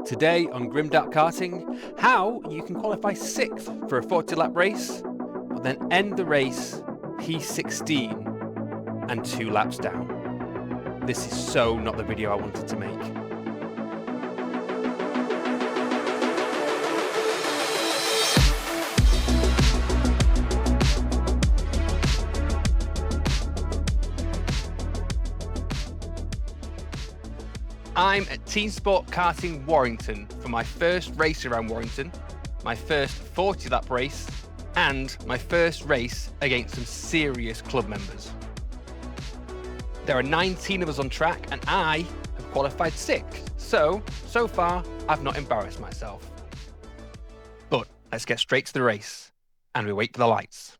Today on Grimdark Karting, how you can qualify 6th for a 40-lap race, but then end the race P16 and 2 laps down. This is so not the video I wanted to make. I'm at TeamSport Karting Warrington for my first race around Warrington, my first 40-lap race, and my first race against some serious club members. There are 19 of us on track, and I have qualified 6th, so far I've not embarrassed myself. But let's get straight to the race, and we wait for the lights.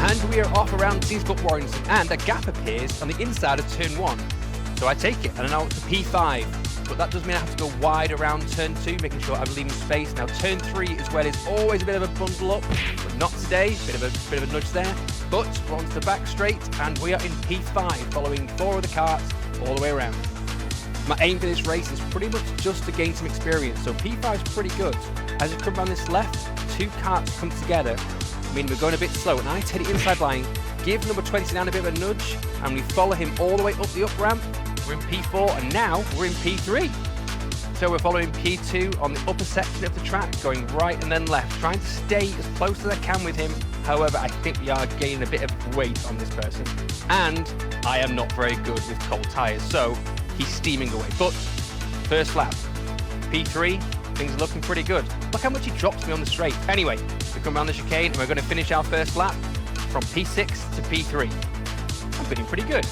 And we are off around TeamSport Warrington, and a gap appears on the inside of turn 1. So I take it, and I know it's a P5, but that does mean I have to go wide around turn 2, making sure I'm leaving space. Now turn 3 is where there's always a bit of a bundle up, but not today, bit of a nudge there. But we're onto the back straight, and we are in P5, following 4 of the karts all the way around. My aim for this race is pretty much just to gain some experience, so P5 is pretty good. As you come around this left, 2 karts come together, meaning we're going a bit slow, and I take the inside line, give number 29 a bit of a nudge, and we follow him all the way up the up ramp. We're in P4, and now we're in P3. So we're following P2 on the upper section of the track, going right and then left, trying to stay as close as I can with him. However, I think we are gaining a bit of weight on this person, and I am not very good with cold tyres, so he's steaming away. But first lap, P3, things are looking pretty good. Look how much he drops me on the straight. Anyway, we come around the chicane and we're going to finish our first lap from P6 to P3. I'm feeling pretty good.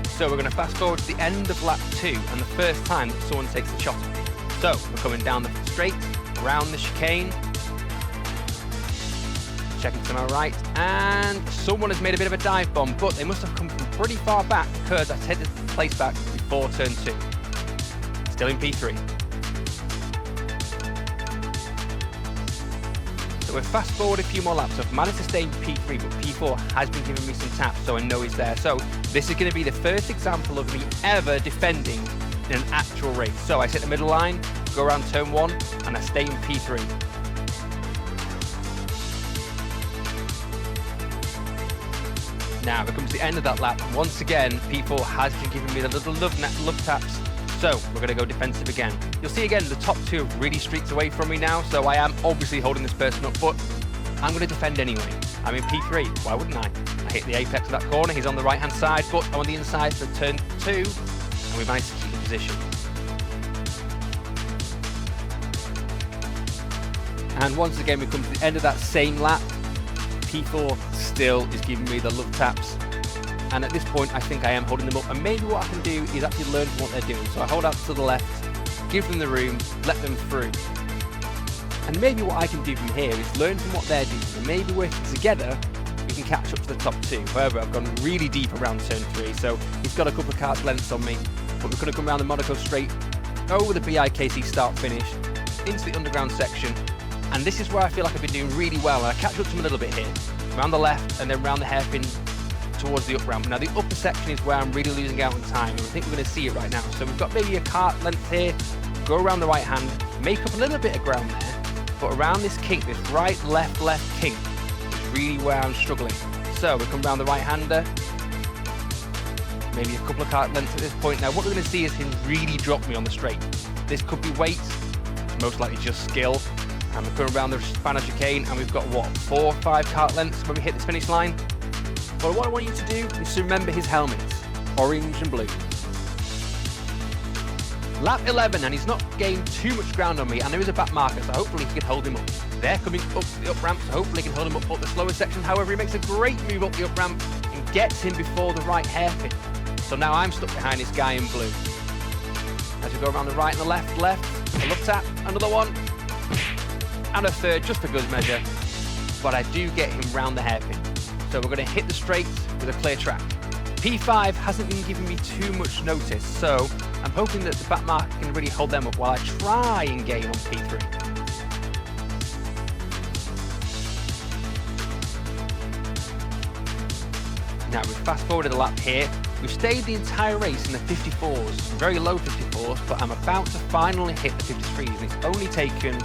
So we're going to fast forward to the end of lap 2 and the first time that someone takes the shot at me. So we're coming down the straight, around the chicane, checking to my right, and someone has made a bit of a dive bomb, but they must have come from pretty far back because I take the place back before turn 2. Still in P3. So we're fast forward a few more laps. I've managed to stay in P3, but P4 has been giving me some taps, so I know he's there. So this is going to be the first example of me ever defending in an actual race. So I set the middle line, go around turn 1, and I stay in P3. Now it comes to the end of that lap. Once again, P4 has been giving me the little love taps. So we're going to go defensive again. You'll see again, the top 2 have really streaked away from me now, so I am obviously holding this person up, but I'm going to defend anyway. I'm in P3, why wouldn't I? I hit the apex of that corner, he's on the right hand side, but I'm on the inside for turn 2, and we managed to keep the position. And once again, we come to the end of that same lap. P4 still is giving me the love taps. And at this point, I think I am holding them up. And maybe what I can do is actually learn from what they're doing. So I hold out to the left, give them the room, let them through. And maybe what I can do from here is learn from what they're doing. And maybe working together, we can catch up to the top 2. However, I've gone really deep around turn 3. So he's got a couple of karts lengths on me. But we're going to come around the Monaco straight, over the BIKC start finish, into the underground section. And this is where I feel like I've been doing really well. And I catch up to him a little bit here. Around the left and then around the hairpin towards the up ramp. Now the upper section is where I'm really losing out on time, and I think we're going to see it right now. So we've got maybe a kart length here, go around the right hand, make up a little bit of ground there, but around this kink, this right, left kink, is really where I'm struggling. So we come around the right hander, maybe a couple of kart lengths at this point. Now what we're going to see is him really drop me on the straight. This could be weight, it's most likely just skill. And we're coming around the final chicane, and we've got what, 4 or 5 kart lengths when we hit this finish line. Well, what I want you to do is to remember his helmets, orange and blue. Lap 11, and he's not gained too much ground on me, and there is a back marker, so hopefully he can hold him up. They're coming up the up ramp, so hopefully he can hold him up the slower section. However, he makes a great move up the up ramp and gets him before the right hairpin. So now I'm stuck behind this guy in blue. As we go around the right and the left, a love tap, another one, and a third, just for good measure. But I do get him round the hairpin. So we're going to hit the straight with a clear track. P5 hasn't been giving me too much notice, so I'm hoping that the back marker can really hold them up while I try and gain on P3. Now we've fast forwarded a lap here. We've stayed the entire race in the 54s, very low 54s, but I'm about to finally hit the 53s, and it's only taken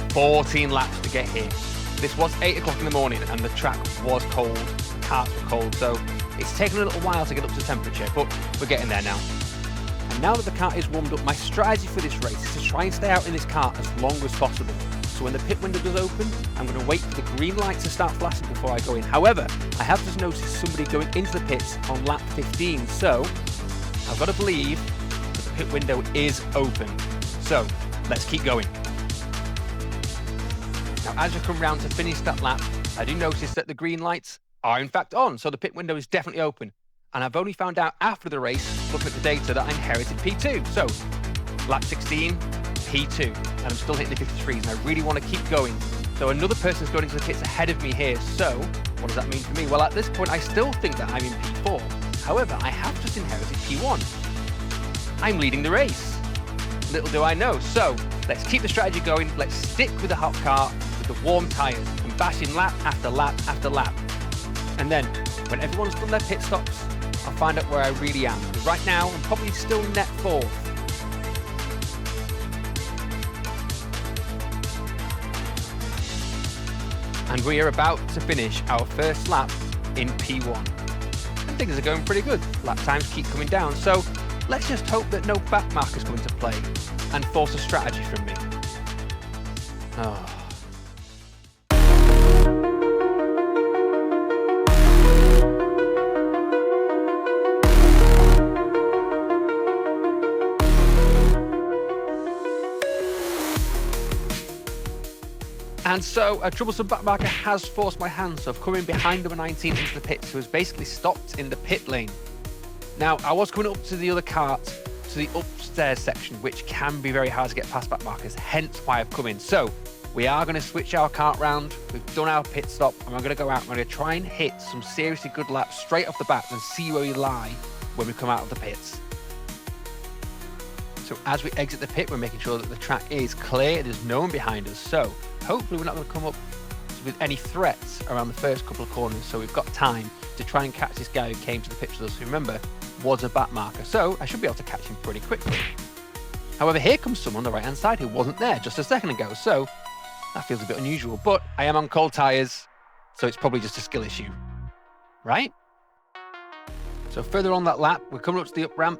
14 laps to get here. This was 8 o'clock in the morning and the track was cold, karts were cold, so it's taken a little while to get up to temperature, but we're getting there now. And now that the kart is warmed up, my strategy for this race is to try and stay out in this kart as long as possible. So when the pit window does open, I'm going to wait for the green light to start flashing before I go in. However, I have just noticed somebody going into the pits on lap 15, so I've got to believe that the pit window is open. So let's keep going. Now, as I come round to finish that lap, I do notice that the green lights are in fact on, so the pit window is definitely open. And I've only found out after the race, looking at the data, that I inherited P2. So, lap 16, P2, and I'm still hitting the 53s, and I really want to keep going. So another person's going into the pits ahead of me here, so what does that mean for me? Well, at this point, I still think that I'm in P4. However, I have just inherited P1. I'm leading the race. Little do I know. So, let's keep the strategy going. Let's stick with the hot car, with the warm tyres, and bash in lap after lap after lap. And then, when everyone's done their pit stops, I'll find out where I really am. Because right now, I'm probably still net 4th. And we are about to finish our first lap in P1. And things are going pretty good. Lap times keep coming down, so let's just hope that no back markers come into play and force a strategy from me. Oh. And so a troublesome backmarker has forced my hand, so I've come in behind number 19 into the pits, who has basically stopped in the pit lane. Now, I was coming up to the other kart, to the upstairs section, which can be very hard to get past backmarkers, hence why I've come in. So we are going to switch our kart round, we've done our pit stop, and we're going to go out and we're going to try and hit some seriously good laps straight off the bat and see where we lie when we come out of the pits. So as we exit the pit, we're making sure that the track is clear, there's no one behind us, so hopefully we're not going to come up with any threats around the first couple of corners, so we've got time to try and catch this guy who came to the pits with us, who, remember, was a back marker, so I should be able to catch him pretty quickly. However, here comes someone on the right-hand side who wasn't there just a second ago, so that feels a bit unusual, but I am on cold tyres, so it's probably just a skill issue, right? So further on that lap, we're coming up to the up ramp,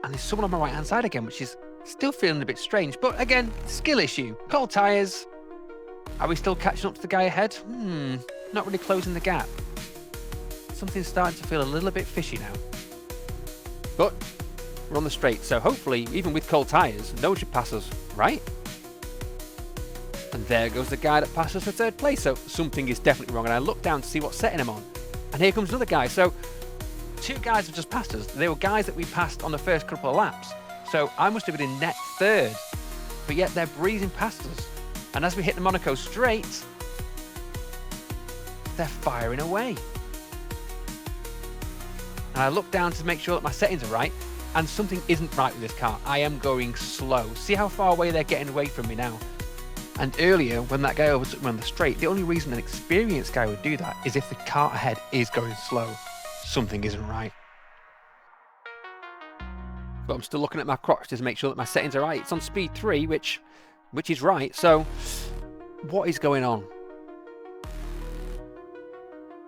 and there's someone on my right-hand side again, which is still feeling a bit strange, but again, skill issue. Cold tyres. Are we still catching up to the guy ahead? Not really closing the gap. Something's starting to feel a little bit fishy now. But we're on the straight, so hopefully, even with cold tyres, no one should pass us, right? And there goes the guy that passed us for third place, so something is definitely wrong, and I look down to see what's setting him on. And here comes another guy, so two guys have just passed us. They were guys that we passed on the first couple of laps, so I must have been in net 3rd, but yet they're breezing past us. And as we hit the Monaco straight, they're firing away. And I look down to make sure that my settings are right, and something isn't right with this car. I am going slow. See how far away they're getting away from me now. And earlier, when that guy overtook me on the straight, the only reason an experienced guy would do that is if the car ahead is going slow. Something isn't right. But I'm still looking at my crotch to make sure that my settings are right. It's on speed 3, which is right. So what is going on?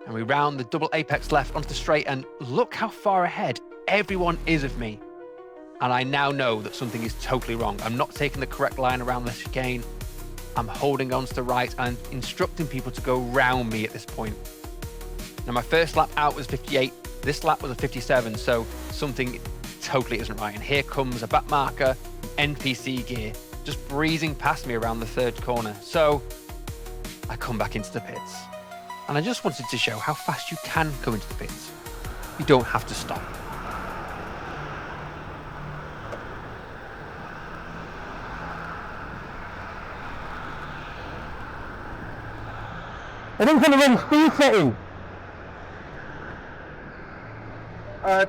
And we round the double apex left onto the straight, and look how far ahead everyone is of me. And I now know that something is totally wrong. I'm not taking the correct line around the chicane. I'm holding on to the right and instructing people to go round me at this point. Now, my first lap out was 58. This lap was a 57, so something totally isn't right. And here comes a back marker, NPC gear, just breezing past me around the 3rd corner. So I come back into the pits. And I just wanted to show how fast you can come into the pits. You don't have to stop. I think I'm on the speed setting.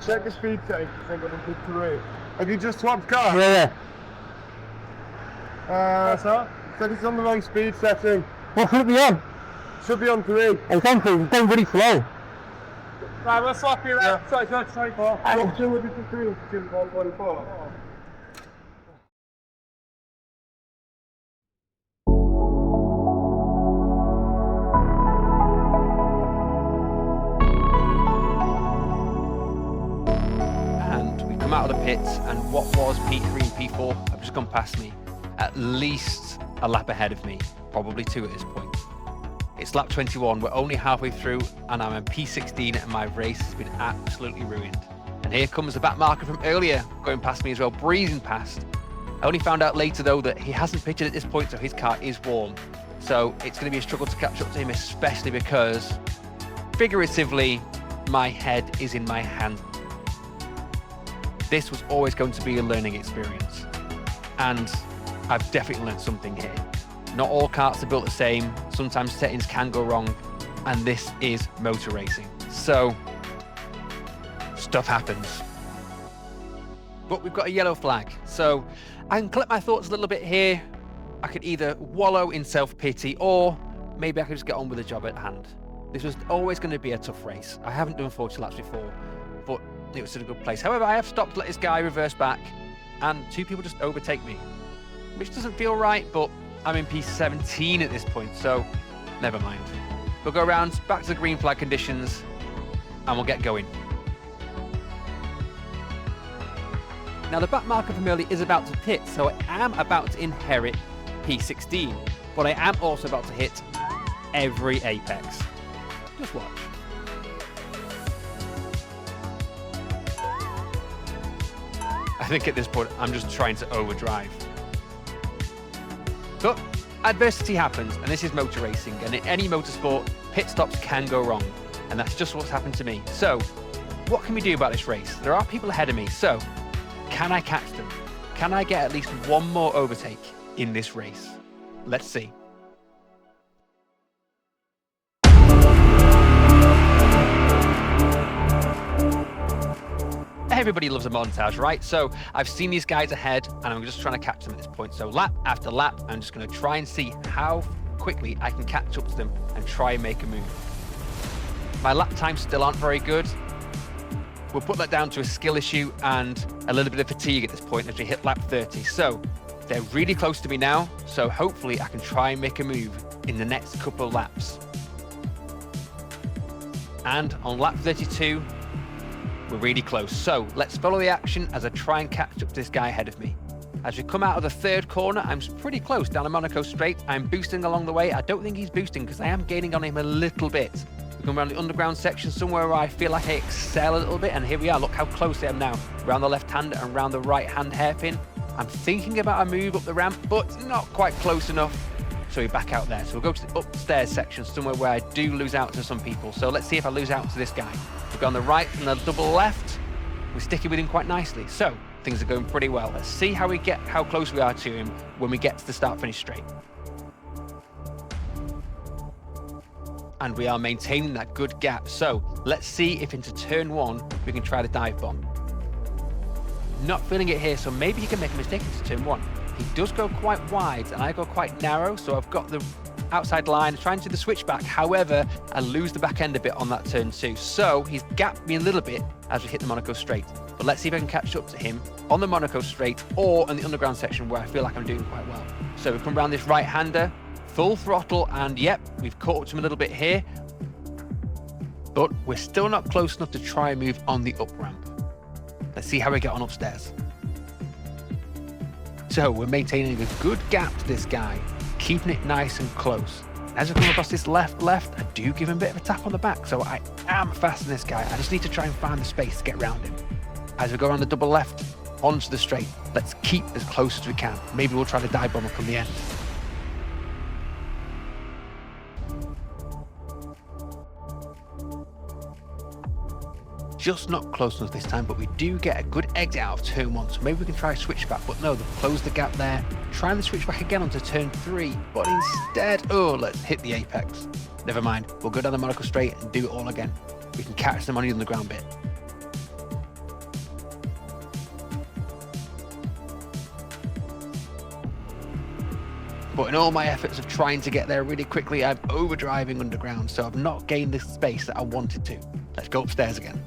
Check the speed setting, I think I'm on 53. Have you just swapped cars? Yeah. So it's on the wrong speed setting. What should it be on? Should be on 3. It's on 3, it's going really slow. Right, we'll swap you around. Yeah. Sorry, 24. What two would you do? 144. And we come out of the pits, and what was P3 and P4 have just gone past me. At least a lap ahead of me, probably 2 at this point. It's lap 21, we're only halfway through, and I'm in P16, and my race has been absolutely ruined. And here comes the back marker from earlier, going past me as well, breezing past. I only found out later, though, that he hasn't pitted at this point, so his car is warm. So it's going to be a struggle to catch up to him, especially because, figuratively, my head is in my hand. This was always going to be a learning experience. And I've definitely learned something here. Not all karts are built the same. Sometimes settings can go wrong, and this is motor racing. So, stuff happens. But we've got a yellow flag, so I can collect my thoughts a little bit here. I could either wallow in self-pity, or maybe I could just get on with the job at hand. This was always going to be a tough race. I haven't done 40 laps before, but it was in a good place. However, I have stopped to let this guy reverse back, and 2 people just overtake me, which doesn't feel right, but I'm in P17 at this point, so never mind. We'll go around back to the green flag conditions, and we'll get going. Now, the back marker from early is about to pit, so I am about to inherit P16, but I am also about to hit every apex. Just watch. I think at this point, I'm just trying to overdrive. But adversity happens, and this is motor racing, and in any motorsport, pit stops can go wrong, and that's just what's happened to me. So, what can we do about this race? There are people ahead of me, so can I catch them? Can I get at least one more overtake in this race? Let's see. Everybody loves a montage, right? So I've seen these guys ahead, and I'm just trying to catch them at this point. So lap after lap, I'm just going to try and see how quickly I can catch up to them and try and make a move. My lap times still aren't very good. We'll put that down to a skill issue and a little bit of fatigue at this point as we hit lap 30. So they're really close to me now, so hopefully I can try and make a move in the next couple of laps. And on lap 32, we're really close. So let's follow the action as I try and catch up to this guy ahead of me. As we come out of the third corner, I'm pretty close down a Monaco straight. I'm boosting along the way. I don't think he's boosting because I am gaining on him a little bit. We come around the underground section, somewhere where I feel like I excel a little bit, and here we are. Look how close I am now. Around the left hand and around the right hand hairpin. I'm thinking about a move up the ramp, but not quite close enough. So we back out there. So we'll go to the upstairs section, somewhere where I do lose out to some people. So let's see if I lose out to this guy. We go on the right and the double left. We're sticking with him quite nicely. So things are going pretty well. Let's see how close we are to him when we get to the start-finish straight. And we are maintaining that good gap. So let's see if into turn 1, we can try the dive bomb. Not feeling it here, so maybe he can make a mistake into turn 1. He does go quite wide, and I go quite narrow, so I've got the outside line, trying to do the switchback. However, I lose the back end a bit on that turn 2. So he's gapped me a little bit as we hit the Monaco straight. But let's see if I can catch up to him on the Monaco straight or in the underground section where I feel like I'm doing quite well. So we come around this right-hander, full throttle, and yep, we've caught up to him a little bit here. But we're still not close enough to try and move on the up ramp. Let's see how we get on upstairs. So we're maintaining a good gap to this guy, keeping it nice and close. As we come across this left, I do give him a bit of a tap on the back, so I am faster than this guy. I just need to try and find the space to get around him. As we go around the double left, onto the straight, let's keep as close as we can. Maybe we'll try the dive bomber come the end. Just not close enough this time, but we do get a good exit out of turn 1, so maybe we can try a switchback, but no, they've closed the gap there. Trying the switchback again onto turn 3, but instead, oh, let's hit the apex. Never mind, we'll go down the Monaco straight and do it all again. We can catch them on the underground bit. But in all my efforts of trying to get there really quickly, I'm overdriving underground, so I've not gained the space that I wanted to. Let's go upstairs again.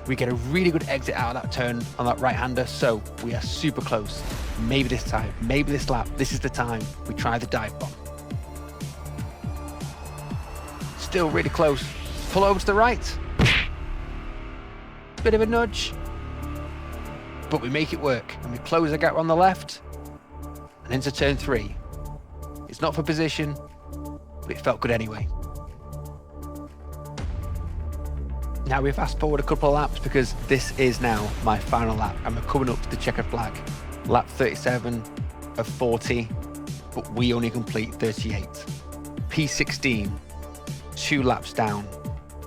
We get a really good exit out of that turn on that right-hander, so we are super close. Maybe this time, maybe this lap, this is the time we try the dive bomb. Still really close. Pull over to the right. Bit of a nudge. But we make it work, and we close the gap on the left, and into turn 3. It's not for position, but it felt good anyway. Now we fast forward a couple of laps because this is now my final lap and we're coming up to the checkered flag. Lap 37 of 40, but we only complete 38. P16, 2 laps down,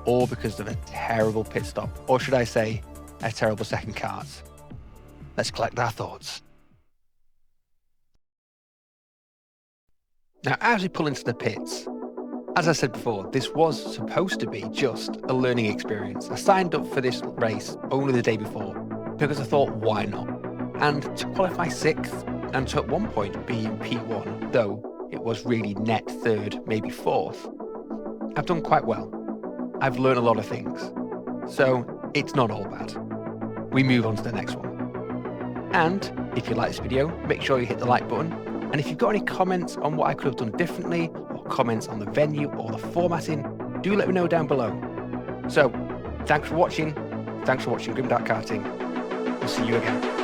all because of a terrible pit stop, or should I say, a terrible second kart. Let's collect our thoughts. Now, as we pull into the pits, as I said before, this was supposed to be just a learning experience. I signed up for this race only the day before because I thought, why not? And to qualify 6th and to at one point be in P1, though it was really net 3rd, maybe 4th, I've done quite well. I've learned a lot of things. So it's not all bad. We move on to the next one. And if you like this video, make sure you hit the like button. And if you've got any comments on what I could have done differently, comments on the venue or the formatting, do let me know down below. So, thanks for watching. Thanks for watching Grim Dark Karting. We'll see you again.